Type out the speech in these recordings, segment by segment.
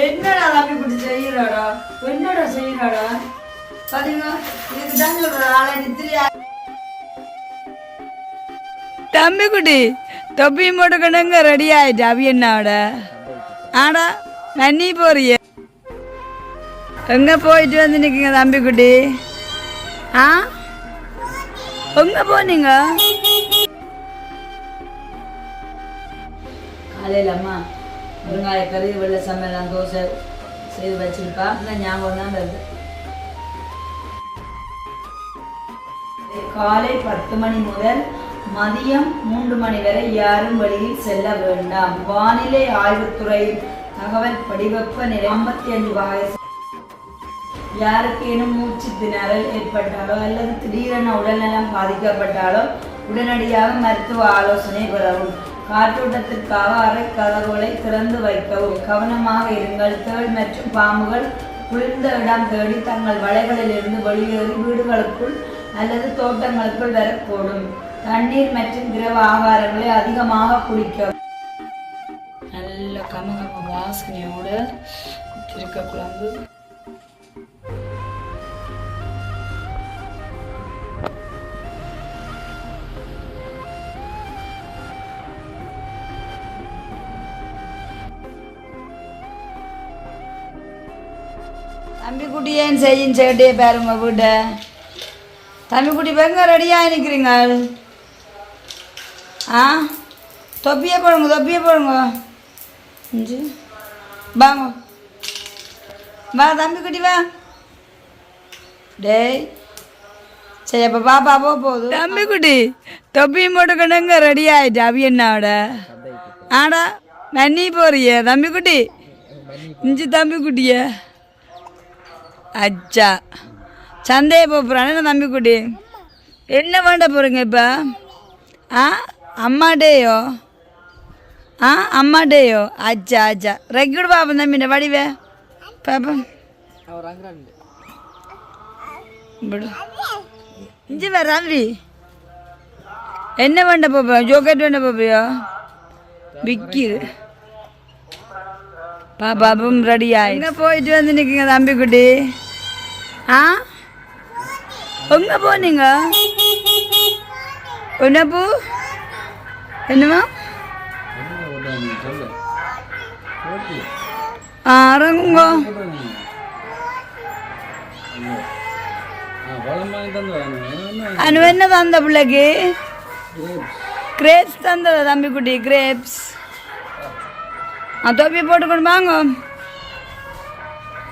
என்னடா தம்பி குட்டி செய்யறாடா? என்னடா செய்யறாடா? பாத்தீங்க, இதுக்கு தான் சொல்ற ஆளை நித்திரியா. தம்பி குட்டி தொப்பி போட்டுக்கணுங்க ரெடி ஆயிட்டு அவியண்ணாவோட. ஆடா நன்னி போறிய எங்க போயிட்டு வந்து நிற்குங்க தம்பி குட்டி? ஆ எங்க போனீங்க? காலையில் அம்மா முருங்காய கறி வெள்ளை சமையலாம் தோசை செய்து வச்சிருப்பா. இன்னும் ஞாபகம் தான் வருது. காலை 10 மணி முதல் மதியம் 3 மணி வரை யாரும் வெளியில் செல்ல வேண்டாம். வானிலை ஆய்வுத்துறை தகவல் படி வெப்பநிலை 55 வயசு. யாருக்கேனும் மூச்சு திணறல் ஏற்பட்டாலோ அல்லது திடீரென உடல்நலம் பாதிக்கப்பட்டாலோ உடனடியாக மருத்துவ ஆலோசனை பெறவும். காற்றோட்டத்திற்காக அறை கதவுகளை திறந்து வைக்கவும். கவனமாக இருங்கள். தேள் மற்றும் பாம்புகள் குளிர்ந்த இடம் தேடி தங்கள் வலைகளிலிருந்து வெளியேறி வீடுகளுக்குள் அல்லது தோட்டங்களுக்குள் வரக்கூடும். தண்ணீர் மற்றும் திரவ ஆகாரங்களை அதிகமாக குடிக்கவும். நல்ல கமகம வாசனையோட இருக்க குழம்பு. தம்பி குட்டி ஏன் செய்யும் சேட்டே பாருங்க வீட்டை. தம்பி குட்டி பெங்க ரெடியாக நிற்கிறீங்க? ஆ தொப்பியே போடுங்க, தொப்பியே போடுங்க. வாங்க வா தம்பி குட்டி வா. டேய் சரி அப்போ பாப்பா போகுது. தம்பி குட்டி தொப்பியும் போட்டுக்கணுங்க ரெடி ஆயிட்டு அவியண்ணாவோட. ஆடா நன்னி போறிய தம்பி குட்டி? இஞ்சி தம்பி குட்டிய அச்சா சந்தையை போகிறானே தம்பி குட்டி. என்ன வேண்ட போகிறீங்க இப்போ? ஆ அம்மாட்டேயோ? ஆ அம்மாட்டேயோ? அச்சா அச்சா ரெக்குடு பாப்பேன் தம்பி வடிவே பாப்பேன். இஞ்சி வேற தம்பி என்ன வேண்ட போப்பா? ஜோக்கெட் வேண்ட போப்பியோ? விக்கிது பாப்பாவும் ரெடி ஆகி எங்கே போயிட்டு வந்து நிற்குங்க தம்பி குட்டி? ஆ எங்கே போனீங்க? என்ன பூ? என்னமா இறங்குங்க. அனு என்ன தந்த பிள்ளைக்கு? கிரேப்ஸ் தந்ததா தம்பி குட்டி? கிரேப்ஸ் தொப்பி போட்டுக்கணும். வாங்க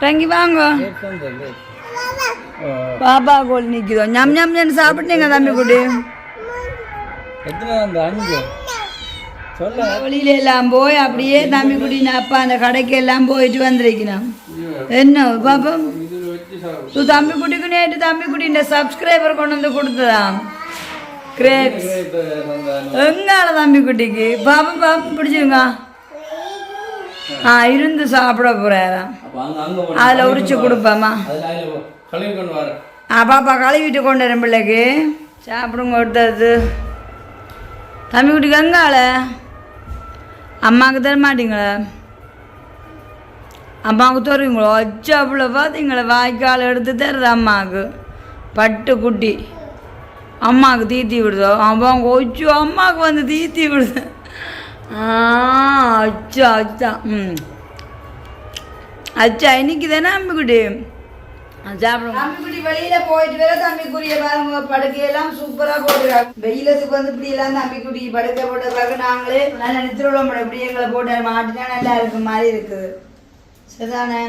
தங்கி வாங்க. பாபா கோல் நிற்குதோ ஞம் ஞம் ஞம் சாப்பிட்டீங்க தம்பி குட்டி? வெளியில எல்லாம் போய் அப்படியே தம்பி குட்டி அப்பா அந்த கடைக்கு எல்லாம் போயிட்டு வந்திருக்கணும். என்ன பாப்பம் தம்பி குட்டிக்கு நேற்று தம்பி குட்டி இந்த சப்ஸ்கிரைபர் கொண்டு வந்து கொடுத்ததாம் கிரேப்ஸ். எங்கால தம்பி குட்டிக்கு பாப்பா பாப்பா பிடிச்சிருங்க. இருந்து சாப்பிட போறாராம். அதில் உரிச்சு கொடுப்பாமா? பாப்பா கழுவிட்டு கொண்டு வரேன் பிள்ளைக்கு சாப்பிடுங்க. கொடுத்தது தம்பி குட்டிக்கு எங்கால அம்மாவுக்கு தர மாட்டீங்களா? அம்மாவுக்கு தருவீங்களோ? அச்சா பிள்ளை பார்த்தீங்களா வாய்க்கால் எடுத்து தருது அம்மாவுக்கு. பட்டு குட்டி அம்மாவுக்கு தீத்தி விடுதோ? அவங்க ஒச்சு அம்மாவுக்கு வந்து தீத்தி விடுது. அச்சா அச்சா அச்சா இன்னைக்கு தானே அம்பிக்குட்டி சாப்பிடுவோம். அம்பிக்குட்டி வெளியில போயிட்டு வேற தம்பிக்குரிய பாருங்க படுக்கையெல்லாம் சூப்பரா போட்டுருக்காங்க. வெயிலத்துக்கு வந்து இப்படி எல்லாம் தம்பிக்குட்டி படுக்கை போட்டதுக்காக நாங்களே நல்லா நித்திரோளம் இப்படி எங்களை போட்டு மாட்டினா நல்லா இருக்கு மாதிரி இருக்குது. சரிதானே?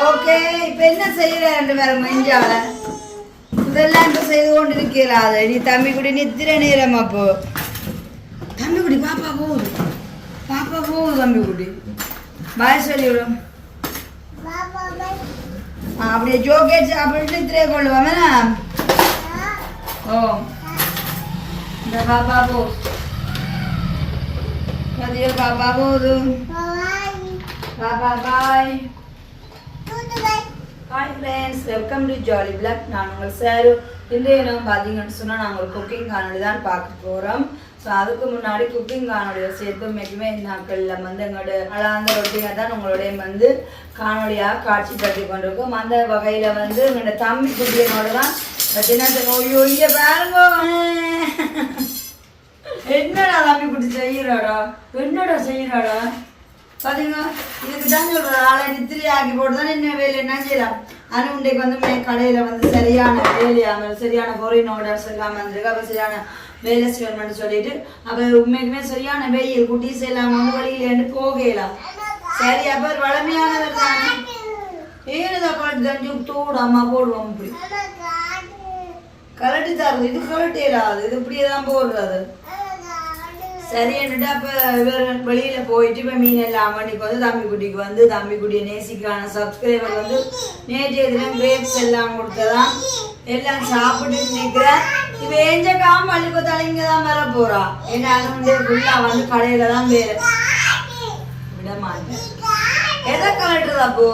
ஓகே இப்ப என்ன செய்யற வேற மெஞ்சால இதெல்லாம் இப்ப செய்து கொண்டு இருக்கிறாது. நீ தம்பிக்குட்டி நித்திர நேரம் அப்போ தம்பிக்குட்டி பாப்பா போகுது, பாப்பா போகுது தம்பிக்குட்டி. பாய் சொல்லிவிடும். அப்படியே ஜோக்கேட் சாப்பிட்டு நித்திரையை கொள்ளுவாங்க. ஓ இந்த பாப்பா போகுது, பாப்பா போகுது. பாப்பா bye. Hi friends, welcome to jolly blog. நான் உங்கள் சாரு. இன்றைய நம்ம பார்த்தீங்கன்னு சொன்னால் நாங்கள் ஒரு குக்கிங் காணொலி தான் பார்க்க போகிறோம். ஸோ அதுக்கு முன்னாடி குக்கிங் காணொலியை சேர்த்து மெக்குமே நாட்களில் வந்து எங்களோட அழகாந்த ரொட்டினை தான் உங்களுடைய வந்து காணொலியாக காட்சிப்படுத்தி கொண்டிருக்கோம். அந்த வகையில் வந்து எங்களோட தம்பி குட்டியனோட தான் ஐயோ இங்கே பாருங்க என்னடா தம்பி குட்டி செய்கிறாடா என்னடா செய்கிறாடா பார்த்தீங்க. இதுக்கு தான் சொல்கிற ஆளை நித்திரி ஆக்கி போட்டு தான் என்ன வேலை என்ன செய்யலாம். ஆனால் இன்றைக்கு வந்து கடையில் வந்து சரியான வேலையாமல் சரியான பொருளின் ஆர்டர்ஸ் எல்லாம் வந்துருக்கு. அப்போ சரியான வேலை செய்யணும்னு சொல்லிட்டு அப்போ உண்மைக்குமே சரியான வெயில் குட்டி செய்யலாம் வந்து வழியிலேருந்து போகலாம். சரி அப்போ வளமையானவர் தானே ஏனுதான் கலட்டி தண்ணி தூடாமா போடுவோம். இப்படி கலட்டி தருது இது கலட்டிடாது இது இப்படியே தான் போடுறது. சரி என்னட்டு அப்போ இவர் வெளியில் போயிட்டு இப்போ மீன் எல்லாம் மணிக்கு வந்து தம்பிக்குட்டிக்கு வந்து தம்பிக்குட்டியை நேசிக்கிறான சப்ஸ்கிரைபர் வந்து நேற்றைய தினம் கிரேப்ஸ் எல்லாம் கொடுத்ததான் எல்லாம் சாப்பிட்டு நிற்கிறேன். இப்போ எஞ்ச காம்பள்ளிக்கு தலைங்க தான் வர போறா. ஏன்னா அது வந்து ஃபுல்லாக வந்து கடையில தான் வேறு விட மாட்டேன். எதை கலட்டுறதா அப்போ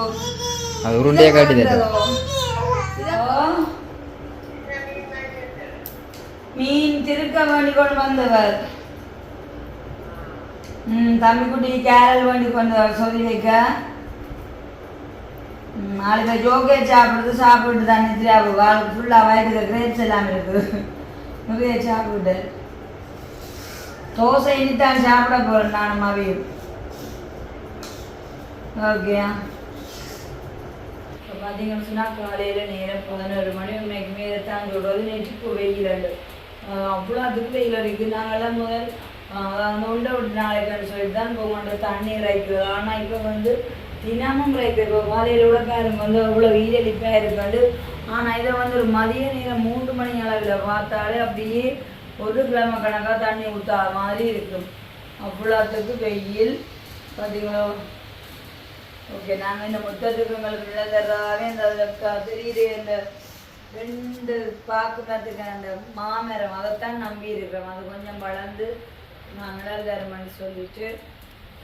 அது உருண்டையை காட்டுதோ மீன் திருக்க வேண்டி கொண்டு வந்தவர் தம்பிக்குட்டி கேரல் வேண்டி கொண்டு சொல்லி வைக்க நாளைக்கு ஜோக்கே சாப்பிட்டு தான் நித்திரி வாழ்க்கை ஃபுல்லாக வயதுக்கு கிரேப்ஸ் எல்லாம் இருக்குது நிறைய சாப்பிட்டு தோசை இனித்தான் சாப்பிட போகிறேன் நானும் அவையும். ஓகே இப்போ பார்த்தீங்கன்னு சொன்னால் காலையில் நேரம் 11 மணி உண்மைக்குமே தான் சொல்கிறது. நேற்றுக்கு வெயில் அவ்வளோ அதுக்கு வெயில் இருக்குது. நாங்கள்லாம் முதல் உண்டை விட்டு நாளைக்குன்னு சொல்லிட்டு தான் போகமாட்டோம் தண்ணீர் ரைக்கிறது. ஆனால் இப்போ வந்து தினமும் ரைக்கிறது. காலையில் கூட பாருங்க வந்து அவ்வளோ வெயிலளிப்பாக இருக்காது. ஆனால் இதை வந்து ஒரு மதிய நேரம் 3 மணி அளவில் பார்த்தாலே அப்படியே ஒரு கிழமை கணக்காக தண்ணி ஊற்றா மாதிரி இருக்கும். அவ்வளோத்துக்கு வெயில் பார்த்தீங்களோ. ஓகே நாங்கள் இந்த முத்தத்துக்கு எங்களுக்கு நிலதராவே இந்த தெரியுது இந்த 2 பாக்கு மரத்துக்கு அந்த மாமரம் அதைத்தான் நம்பி இருக்கிறோம். அது கொஞ்சம் வளர்ந்து நான் நிலதரம்னு சொல்லிட்டு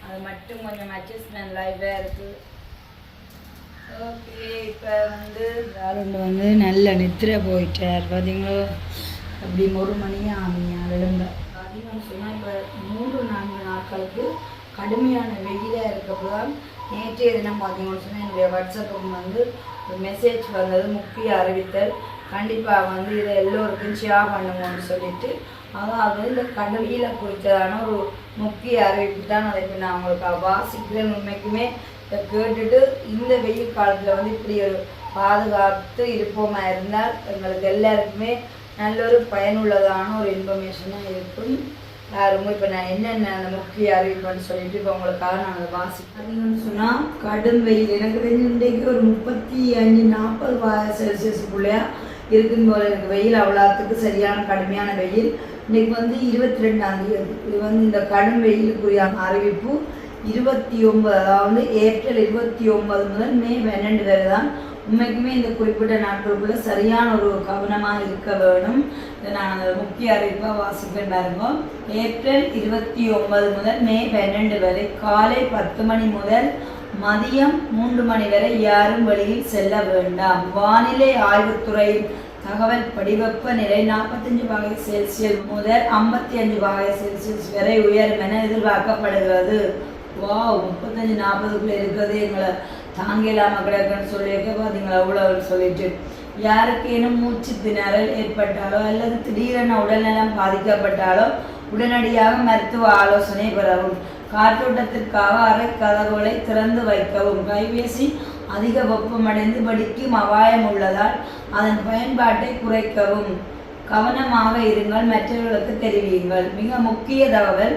அது மட்டும் கொஞ்சம் அட்ஜஸ்ட்மெண்ட் லைஃபாக இருக்குது. ஓகே இப்போ வந்து வேலுண்டு வந்து நல்ல நித்திரை போயிட்டார் பார்த்தீங்களோ. அப்படி 1 மணி ஆமியா எழும்ப பார்த்தீங்கன்னு சொன்னால் இப்போ 3-4 நாட்களுக்கு கடுமையான வெயிலாக இருக்கப்போதான் நேற்றைய தினம் பார்த்தீங்கன்னு சொன்னால் என்னுடைய வாட்ஸ்அப்புக்கு வந்து ஒரு மெசேஜ் வந்தது முக்கிய அறிவித்தல் கண்டிப்பாக வந்து இதை எல்லோருக்கும் ஷேர் பண்ணுவோம்னு சொல்லிட்டு. அதாவது இந்த கடுமையில குறித்ததான ஒரு முக்கிய அறிவிப்பு தான். அதை இப்போ நான் உங்களுக்கு வாசிக்கிறேன். உண்மைக்குமே இதை கேட்டுட்டு இந்த வெயில் காலத்தில் வந்து இப்படி ஒரு பாதுகாத்து இருப்போமா இருந்தால் எங்களுக்கு எல்லாருக்குமே நல்ல ஒரு பயனுள்ளதான ஒரு இன்ஃபர்மேஷனாக இருக்கும். ரொம்ப இப்போ நான் என்னென்ன அந்த முக்கிய அறிவிப்புன்னு சொல்லிட்டு இப்போ உங்களுக்காக நான் அதை வாசிக்கிறேன்னு சொன்னால் கடும் வெயில் எனக்கு தெரிஞ்சு இன்றைக்கு ஒரு 35-40 செல்சியஸுக்குள்ளே இருக்குன்னு போல எனக்கு வெயில் அவ்வளோத்துக்கு சரியான கடுமையான வெயில். இன்றைக்கு வந்து 22ஆம் தேதி. இது வந்து இந்த கடும் வெயிலுக்குரிய அறிவிப்பு 29 அதாவது ஏப்ரல் 29 முதல் மே 12 வரை தான். உண்மைக்குமே இந்த குறிப்பிட்ட நாட்களுக்குள்ள சரியான ஒரு கவனமாக இருக்க வேணும். நான் அந்த முக்கிய அறிவிப்பாக வாசிப்பேன் பாருங்க. ஏப்ரல் 29 முதல் மே 12 வரை காலை 10 மணி முதல் மதியம் 3 மணி வரை யாரும் வெளியில் செல்ல வேண்டாம். வானிலை ஆய்வுத்துறை தகவல் படி வெப்பநிலை 45°C முதல் 55°C வரை உயரும் என எதிர்பார்க்கப்படுகிறது. வாவ் 35-40க்குள்ளே இருக்கிறது எங்களை தாங்கிலாமல் கிடக்குன்னு சொல்லியிருக்க பார்த்தீங்களா அவ்வளோ சொல்லிட்டு. யாருக்கேனும் மூச்சு திணறல் ஏற்பட்டாலோ அல்லது திடீரென உடல்நலம் பாதிக்கப்பட்டாலோ உடனடியாக மருத்துவ ஆலோசனை பெறவும். காற்றோட்டத்திற்காக அறை கதவுகளை திறந்து வைக்கவும். கைபேசி அதிக வெப்பமடைந்து வெடிக்கும் அபாயம் உள்ளதால் அதன் பயன்பாட்டை குறைக்கவும். கவனமாக இருங்கள், மற்றவர்களுக்கு தெரிவியுங்கள். மிக முக்கிய தகவல்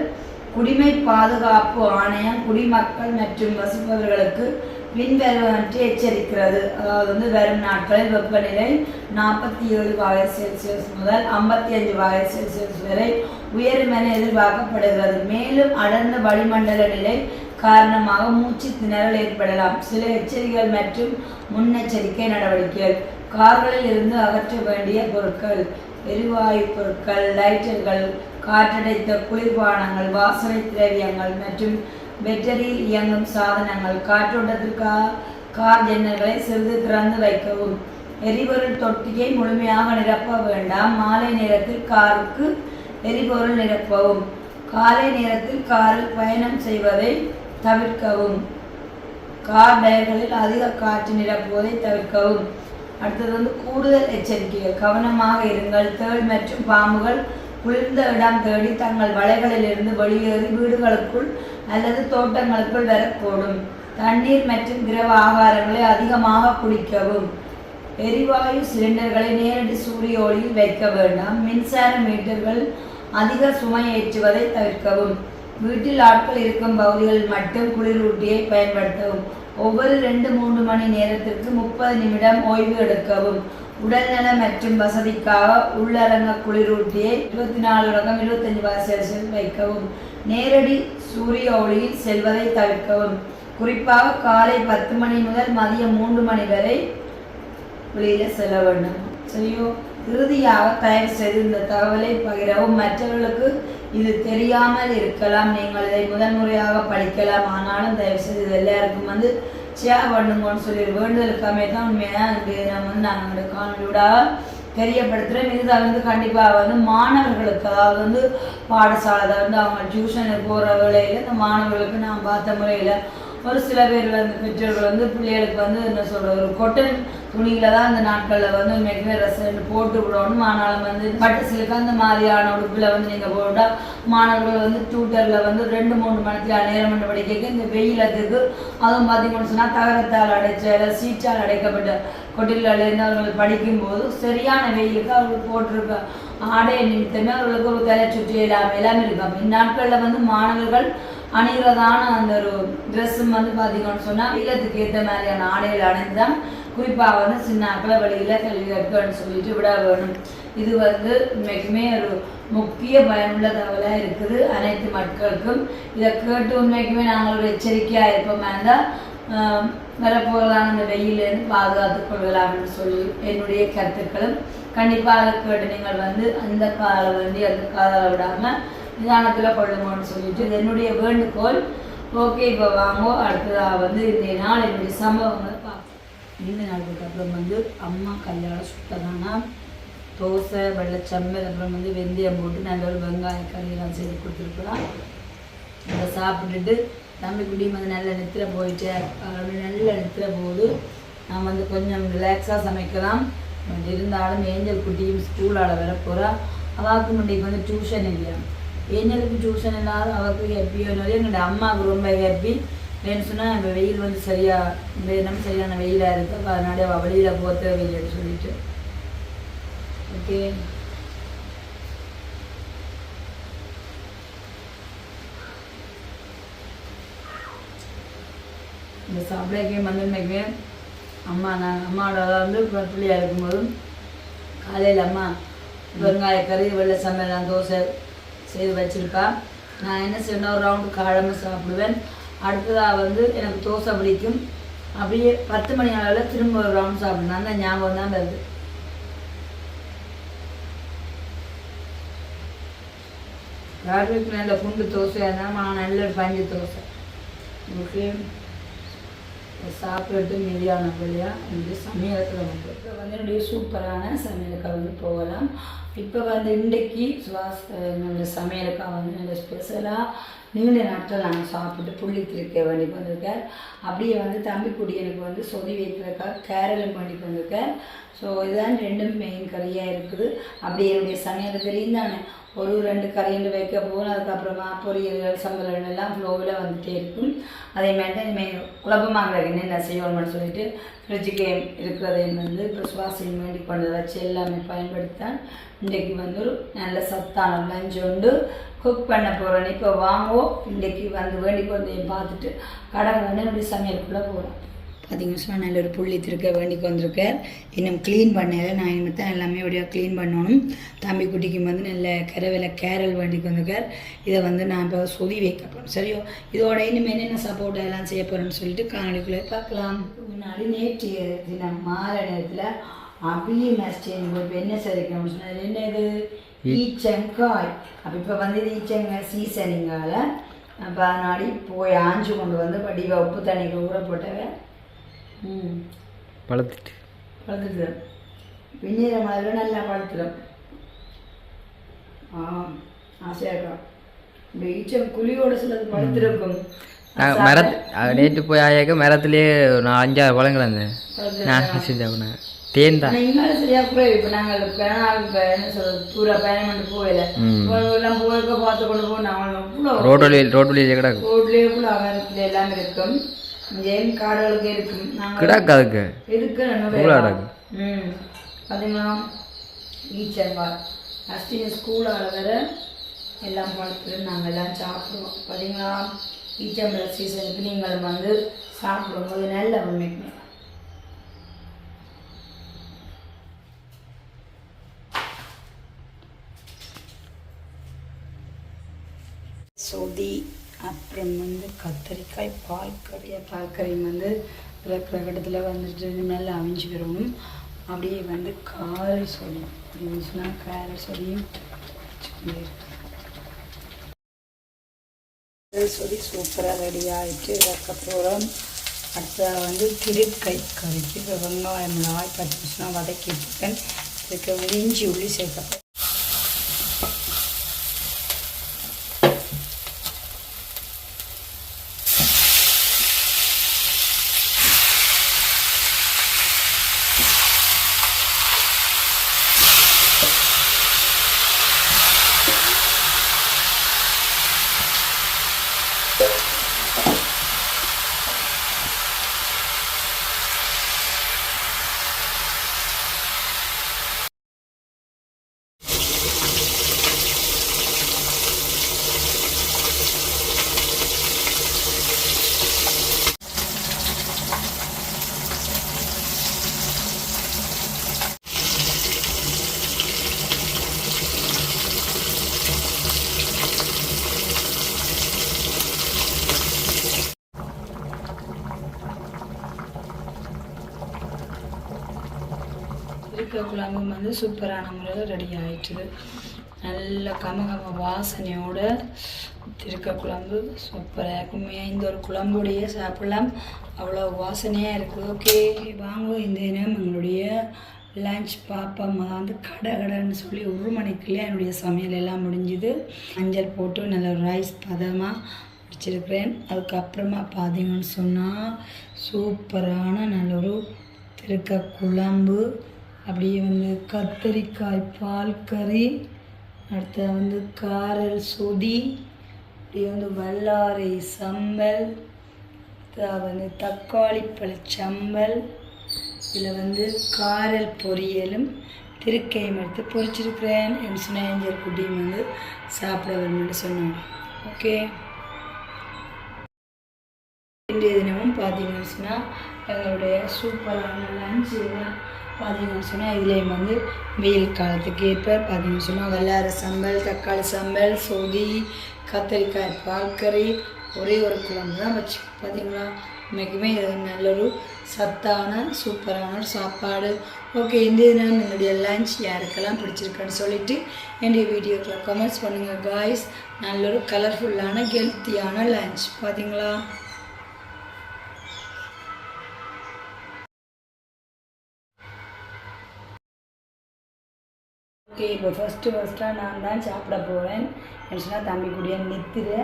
குடிமை பாதுகாப்பு ஆணையம் குடிமக்கள் மற்றும் வசிப்பவர்களுக்கு பின்வருவனவற்றை எச்சரிக்கிறது. அதாவது வந்து வரும் நாட்களில் வெப்பநிலை 47°C முதல் 55°C வரை உயரும் என எதிர்பார்க்கப்படுகிறது. மேலும் அடர்ந்த வளிமண்டல நிலை காரணமாக மூச்சு திணறல் ஏற்படலாம். சில எச்சரிக்கைகள் மற்றும் முன்னெச்சரிக்கை நடவடிக்கைகள். கார்களில் இருந்து அகற்ற வேண்டிய பொருட்கள்: எரிவாயு பொருட்கள், லைட்டர்கள், காற்றடைத்த குளிர்பானங்கள், வாசனை திரவியங்கள் மற்றும் பேட்டரியில் இயங்கும் சாதனங்கள். காற்றோட்டத்திற்காக கார் ஜன்னல்களை சிறிது திறந்து வைக்கவும். எரிபொருள் தொட்டியை முழுமையாக நிரப்ப வேண்டாம். மாலை நேரத்தில் காருக்கு எரிபொருள் நிரப்பவும். காலை நேரத்தில் காரில் பயணம் செய்வதை தவிர்க்கவும். கார் டயர்களில் அதிக காற்று நிரப்புவதை தவிர்க்கவும். அடுத்தது வந்து கூடுதல் எச்சரிக்கைகள். கவனமாக இருங்கள். தேள் மற்றும் பாம்புகள் குளிர்ந்த இடம் தேடி தங்கள் வலைகளிலிருந்து வெளியேறி வீடுகளுக்குள் அல்லது தோட்டங்களுக்குள் வரக்கூடும். தண்ணீர் மற்றும் திரவ ஆகாரங்களை அதிகமாக குடிக்கவும். எரிவாயு சிலிண்டர்களை நேரடி சூரிய ஒளியில் வைக்க வேண்டாம். மின்சார மீட்டர்கள் அதிக சுமை ஏற்றுவதை தவிர்க்கவும். வீட்டில் ஆட்கள் இருக்கும் பகுதிகளில் மட்டும் குளிரூட்டியை பயன்படுத்தவும். ஒவ்வொரு 2-3 மணி நேரத்திற்கு 30 நிமிடம் ஓய்வு எடுக்கவும். உடல்நல மற்றும் வசதிக்காக உள்ளரங்க குளிரூட்டியை 24-25 வைக்கவும். நேரடி சூரிய ஒளியில் செல்வதை தவிர்க்கவும். குறிப்பாக காலை 10 மணி முதல் மதியம் 3 மணி வரை வெளியில் செல்ல வேண்டும். சரியோ? இறுதியாக தயவு செய்து இந்த தகவலை பகிரவும். மற்றவர்களுக்கு இது தெரியாமல் இருக்கலாம். நீங்கள் இதை முதன்முறையாக படிக்கலாம். ஆனாலும் தயவு செய்து இது எல்லாருக்கும் வந்து ஷேர் பண்ணுங்கன்னு சொல்லி வேண்டுதலுக்காமே தான் உண்மையாக நாங்கள் காணொலியோட தெரியப்படுத்துகிறேன். இதில் வந்து கண்டிப்பாக வந்து மாணவர்களுக்கு, அதாவது வந்து பாடசாலை வந்து அவங்க டியூஷனுக்கு போகிற வேளையில் இந்த மாணவர்களுக்கு நான் பார்த்த முறையில் ஒரு சில பேர் வந்து பெற்றோர்கள் வந்து பிள்ளைகளுக்கு வந்து என்ன சொல்கிற ஒரு கொட்டன் துணியில் தான் இந்த நாட்களில் வந்து உண்மைக்குமே ட்ரெஸ் போட்டு விடணும். ஆனாலும் வந்து பட்டு சிலுக்கு அந்த மாதிரியான உடுப்பில் வந்து நீங்கள் போட்டால் மாணவர்கள் வந்து டியூட்டரில் வந்து 2-3 மணி நேரம் பண்ண படிக்க இந்த வெயிலத்துக்கு அதுவும் பார்த்தீங்கன்னு சொன்னால் தகரத்தால் அடைச்ச சீட்டால் அடைக்கப்பட்ட கொட்டில்களிலிருந்து அவர்கள் படிக்கும்போது சரியான வெயிலுக்கு அவர்கள் போட்டிருக்க ஆடைய நிமித்தமே அவர்களுக்கு ஒரு தலை சுற்றி எல்லாமே இருக்கும். அப்போ இந்நாட்களில் வந்து மாணவர்கள் அணிகிறதான அந்த ஒரு ட்ரெஸ்ஸும் வந்து பார்த்தீங்கன்னு சொன்னால் இல்லத்துக்கு ஏற்ற மாதிரியான ஆடைகள் அணிந்துதான் குறிப்பாக வந்து சின்ன அக்களை வழியில் கல்வி கற்கன்னு சொல்லிட்டு விட வேணும். இது வந்து உண்மைக்குமே ஒரு முக்கிய பயனுள்ள தகவலாக இருக்குது அனைத்து மக்களுக்கும். இதை கேட்டு உண்மைக்குமே நாங்கள் ஒரு எச்சரிக்கையாக இருப்போமா இருந்தால் வரப்போகிறதான இந்த வெயிலேருந்து பாதுகாத்துக் கொள்ளலாம்னு சொல்லி என்னுடைய கருத்துக்களும். கண்டிப்பாக அதை கேட்டு நீங்கள் வந்து அந்த காலை வேண்டி அந்த காலை விடாமல் நிதானத்தில் கொள்ளுங்கன்னு சொல்லிட்டு என்னுடைய வேண்டுகோள். ஓகே, இப்போ வாங்கோ. அடுத்ததாக வந்து இந்த நாள் என்னுடைய சம்பவங்களை பார்ப்போம். இந்த நாளுக்கு அப்புறம் வந்து அம்மா கல்யாணம் சுத்ததானா தோசை வெள்ளைச்சம்பல், அப்புறம் வந்து வெந்தயம் போட்டு நல்ல ஒரு வெங்காய கறியெல்லாம் செய்து கொடுத்துருக்குறோம். அதை சாப்பிட்டுட்டு தம்பி குட்டியும் வந்து நல்ல நித்திர போயிட்டு நல்ல நித்திர போகுது. நான் வந்து கொஞ்சம் ரிலாக்ஸாக சமைக்கலாம். பட் இருந்தாலும் ஏஞ்சல் குட்டியும் ஸ்கூலால் வர போகிறா. அவாவுக்கு முன்னைக்கு வந்து டியூஷன் இல்லையா. ஏஞ்சலுக்கு டியூஷன் இல்லாத அவருக்கு ஹாப்பியோ எங்களோட அம்மாவுக்கு ரொம்ப ஹாப்பி. ஏன்னு சொன்னால் இப்போ வெயில் வந்து சரியான வெயிலாக இருக்குது. அதனால அவள் வெளியில் போக தேவையில்லைன்னு சொல்லிட்டு. ஓகே, இந்த சாப்பிடக்கே வந்து அம்மாவோட வந்து பிள்ளையாக இருக்கும்போதும் காலையில் அம்மா வெங்காய கறி வெள்ளை சமையலாம் தோசை செய்து வச்சுருப்பா. நான் என்ன செய்யணும், ஒரு ரவுண்டு காழமை சாப்பிடுவேன். அடுத்ததாக வந்து எனக்கு தோசை பிடிக்கும். அப்படியே 10 மணி அளவில் திரும்ப ஒரு ரவுண்ட் சாப்பிடணும். அந்த ஞாபகம் தான் வருது. ராட்விக்கு நல்ல குண்டு தோசையாக இருந்தால் நான் நல்ல ஒரு பஞ்சு தோசை. ஓகே, சாப்பிட்டு மீதியான வழியாக என்னுடைய சமையலுக்கு வந்து இப்போ வந்து என்னுடைய சூப்பரான சமையலுக்காக வந்து போகலாம். இப்போ வந்து இன்றைக்கு என்னுடைய சமையலுக்காக வந்து நல்ல ஸ்பெஷலாக நீண்ட நாட்கள் நாங்கள் சாப்பிட்டு புள்ளி திருக்க வேண்டிக்கு வந்திருக்கேன். அப்படியே வந்து தம்பிக்குடி எனக்கு வந்து சொதி வைக்கிறதுக்காக கேரளும் வேண்டிக்கு வந்திருக்கேன். ஸோ இதுதான் 2 மெயின் கறியாக இருக்குது. அப்படியே என்னுடைய சமையல் தெரியும் தானே, ஒரு 2 கறிண்டு வைக்க போகணும். அதுக்கப்புறமா பொரியல்கள் சம்பளங்கள் எல்லாம் ஃப்ளோவில் வந்துகிட்டே இருக்கும். அதே மாதிரி இனிமேல் குழப்பமாக என்ன செய்வோம்னு சொல்லிட்டு ஃப்ரிட்ஜுக்கு இருக்கிறதையும் வந்து இப்போ சுவாசியம் வேண்டி கொண்டு வச்சு எல்லாமே பயன்படுத்தான் இன்றைக்கு வந்து ஒரு நல்ல சத்தான லஞ்ச் உண்டு குக் பண்ண போகிறேன். இப்போ வாங்குவோம். இன்றைக்கு வந்து வேண்டி கொண்டையும் பார்த்துட்டு கடை வந்து என்னுடைய சமையலுக்குள்ளே போகிறோம். பார்த்தீங்கன்னு சொன்னால் நல்ல ஒரு புள்ளி திருக்க வேண்டிக்கு வந்திருக்கேன். இன்னும் க்ளீன் பண்ணல. நான் இனிமேல் தான் எல்லாமே அப்படியே க்ளீன் பண்ணணும். தம்பி குட்டிக்கு வந்து நல்ல கேரல் வேண்டிக்கு வந்திருக்கார். இதை வந்து நான் இப்போ சொதி வைக்க போகிறேன். சரியோ, இதோட இனிமேல் என்னென்ன சப்போர்ட் எல்லாம் செய்ய போகிறேன்னு சொல்லிட்டு காணொலிக்குள்ளே பார்க்கலாம். முன்னாடி நேற்று தினம் மாலை நேரத்தில் அப்படியே மேஸ்டேன் ஒரு வெண்ணெய் சரிக்கணும்னு சொன்னது. என்ன இது? ஈச்சங்காய். அப்போ இப்போ வந்து இது ஈச்சங்காய் சீசனிங்கால அப்போ அதனாடி போய் ஆஞ்சு கொண்டு வந்து படிவ உப்பு தண்ணிக்கு ஊற போட்டவன் பழுத்துட்டு வெந்நீரை மாதிரி நல்லா பழுத்துடும். ஆசையாக்கா இந்த ஈச்சம் குழியோட சிலது படுத்திருக்கும். நேற்று போய் ஆயாக்க மரத்துலேயே ஒரு 5-6 பழங்கள் இருந்தேன். நான் செஞ்சேன் தேன் தான். சரியா கூட இப்போ நாங்கள் என்ன சொல்றது தூர பயணம் பண்ணி போகல எல்லாம் போயிருக்க பார்த்து கொண்டு போய் நாங்கள் ரோட் வழியே கிடக்கும். ரோட்லேயே கூட அவரத்துல எல்லாம் இருக்கும். ஏன் காடுகளுக்கு இருக்கும் கிடக்கு அதுக்கு இருக்கு பார்த்தீங்களா ஈச்சல் ஃபஸ்ட்டு ஸ்கூலால் வேற எல்லாம் பழத்தில் நாங்கள் எல்லாம் சாப்பிடுவோம். பார்த்தீங்களா ஈச்சம்பழ சீசனுக்கு நீங்கள் வந்து சாப்பிடும்போது நல்ல உண்மைக்குமே சொதி. அப்புறம் வந்து கத்தரிக்காய் பால்கறி வந்து இருக்கிற இடத்துல வந்துட்டு நல்லா அவிஞ்சு வரணும். அப்படியே வந்து காரல் சொதி அப்படின்னு சொன்னால் காரல் சொதியும் சொதி சூப்பராக ரெடி ஆகிட்டு அதுக்கப்புறம் அடுத்த வந்து திருக்கை கறிக்கு வெங்காயம் மிளகாய் 10 நிமிஷம் வதக்கி வச்சுருக்கேன். இதுக்கு இஞ்சி உள்ளி சேர்க்கப்போ திருக்க குழம்பு வந்து சூப்பரான முறையில் ரெடி ஆகிட்டுது. நல்ல கமகம வாசனையோட திருக்க குழம்பு சூப்பராக இருக்கும். இந்த ஒரு குழம்புடைய சாப்பிடலாம், அவ்வளோ வாசனையாக இருக்குது. ஓகே வாங்க இந்த தினம் எங்களுடைய லஞ்ச் பார்ப்போம். வந்து கடைன்னு சொல்லி 1 மணிக்குள்ளே என்னுடைய சமையல் எல்லாம் முடிஞ்சுது. மஞ்சள் போட்டு நல்ல ரைஸ் பதமாக வச்சுருக்கிறேன். அதுக்கப்புறமா பார்த்தீங்கன்னு சொன்னால் சூப்பரான நல்ல ஒரு திருக்க குழம்பு, அப்படியே வந்து கத்தரிக்காய் பால்கறி, அடுத்த வந்து காரல் சொதி, அப்படியே வந்து வல்லாரை சம்பல், வந்து தக்காளி பழச்சம்பல், இதில் வந்து காரல் பொரியலும் திருக்கையும் எடுத்து பொரிச்சிருக்கிறேன். என் சினேஞ்சர் குட்டியும் வந்து சாப்பிட வேணும்னு சொன்னாங்க. ஓகே இன்றைய தினமும் பார்த்தீங்கன்னு சொன்னால் எங்களுடைய சூப்பரான லஞ்ச் பார்த்தீங்கன்னு சொன்னால் இதுலேயும் வந்து வெயில் காலத்துக்கு ஏற்ப பார்த்தீங்கன்னு சொன்னால் வல்லாரை சம்பல், தக்காளி சம்பல், சொதி, கத்தரிக்காய் பால்கறி, ஒரே ஒரு குழம்பு தான் வச்சு பார்த்தீங்களா. இன்றைக்குமே இது நல்ல ஒரு சத்தான சூப்பரான ஒரு சாப்பாடு. ஓகே இந்த தினம் என்னுடைய லஞ்ச் யாருக்கெல்லாம் பிடிச்சிருக்குன்னு சொல்லிவிட்டு என்னுடைய வீடியோக்களை கமெண்ட்ஸ் பண்ணுங்கள் காய்ஸ். நல்ல ஒரு கலர்ஃபுல்லான ஹெல்த்தியான லஞ்ச் பார்த்தீங்களா. ஓகே இப்போ ஃபஸ்ட்டாக நான் தான் சாப்பிட போகிறேன். சொன்னால் தம்பி கூடிய நிறுத்துற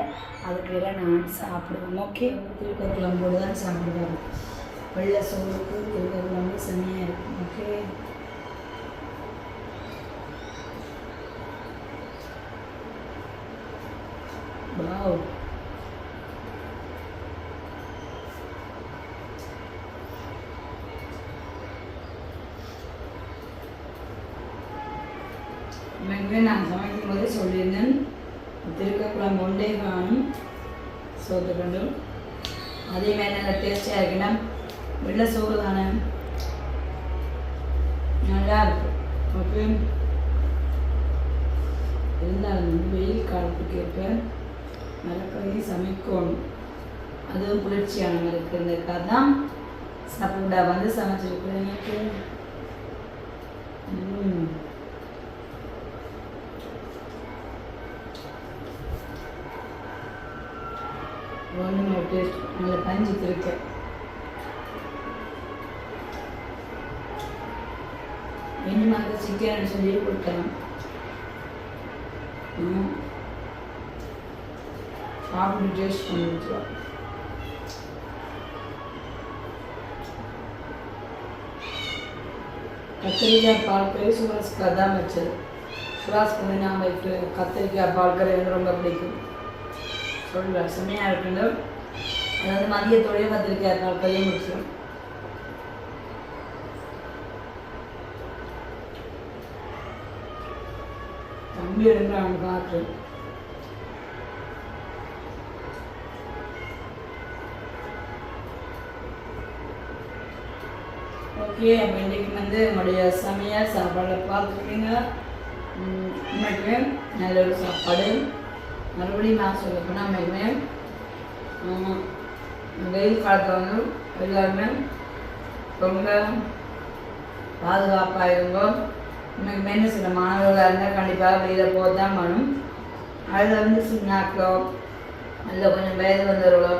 அதுக்கெல்லாம் நான் சாப்பிடுவேன். ஓகே திருக்க குழம்போடு தான் சாப்பிடுவேன். வெள்ளை சோறுக்கு திருக்க குழம்பு செம்மையாக இருக்கும். ஓகே வாவ் நான் சமைக்கும் போதே சொல்லியிருந்தேன் திருக்க குழம்பு ஒன்றே காணும் சோத்துக்கண்டு அதே மாதிரி நல்லா டேஸ்டியாக இருக்குன்னா வெள்ளை சோறு தானே நல்லா இருக்கும். ஓகே இருந்தாலும் வெயில் காலத்துக்கு ஏற்ப மரக்கறி சமைக்கணும், அதுவும் குளிர்ச்சியான இருக்கிறதுக்காக தான் சாப்பிடா வந்து சமைச்சிருக்கிறேன். எனக்கு ஒன்று டேஸ்ட் நல்ல பஞ்சு திருக்க இன்னும் சிக்கன் சொல்லி கொடுக்கலாம். சாப்பிட்டு டேஸ்ட் பண்ணிக்கலாம். கத்திரிக்காய் பால் கறி சுபாஸ்க்கு அதான் வச்சது. சுபாஸ்க்கு வந்து நான் கத்திரிக்காய் பால் கறி வந்து ரொம்ப பிடிக்கும். சொல்லுவேன் செம்மையாக இருக்குன்னு. அது வந்து மதியத்தோடய கத்திரிக்காய் பால் கறியும் முடிச்சிடும். தம்பி எடுக்கிறான் காற்று. ஓகே, அப்போ இன்றைக்கி வந்து என்னுடைய சமையல் சாப்பாடை பார்த்துருக்கீங்க. இன்னைக்கு நல்ல ஒரு சாப்பாடு. மறுபடியும் நான் சொல்ல போனால் நம்மளுமே வெயில் காலத்தில் வந்து எல்லாருமே ரொம்ப பாதுகாப்பாக இருந்தோம். இன்னைக்கு என்ன சில மாணவர்களாக இருந்தால் கண்டிப்பாக வெளியில் போக தான் வேணும். அதில் வந்து சின்னாக்களோ இல்லை கொஞ்சம் வயது வந்தவர்களோ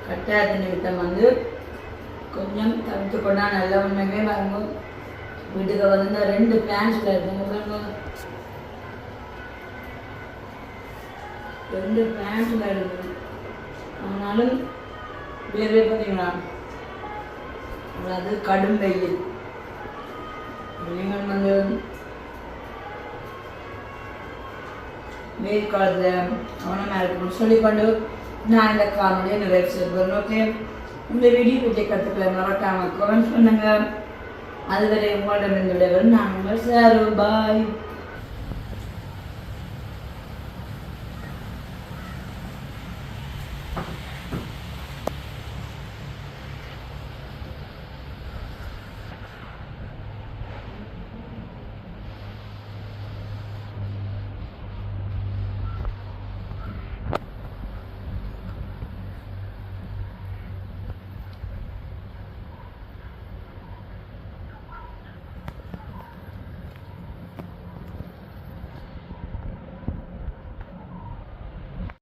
கட்டாயத்து நிமித்தம் வந்து கொஞ்சம் தவிர்த்து கொண்டா நல்ல உண்மையுமே பாருங்க. வீட்டுக்கு வந்து இந்த 2 பிளான்ஸில் இருக்குங்க பாருங்க. 2 பிளான்ஸில் இருக்குது. ஆனாலும் வேறு பார்த்தீங்களா, அதாவது கடும் வெயில். நீங்கள் வந்து வெயில் காலத்தில் கவனமாக இருக்கணும்னு சொல்லிக்கொண்டு நான் இந்த காணொலியை நிறைவு செய்வேன். ஓகே, இந்த வீடியோ பற்றி கற்றுக்கல மறக்காமல் கமெண்ட் பண்ணுங்கள். அதுவரை உங்களிடமிருந்து விடைபெறும் நான் உங்கள் சாரு. பாய்.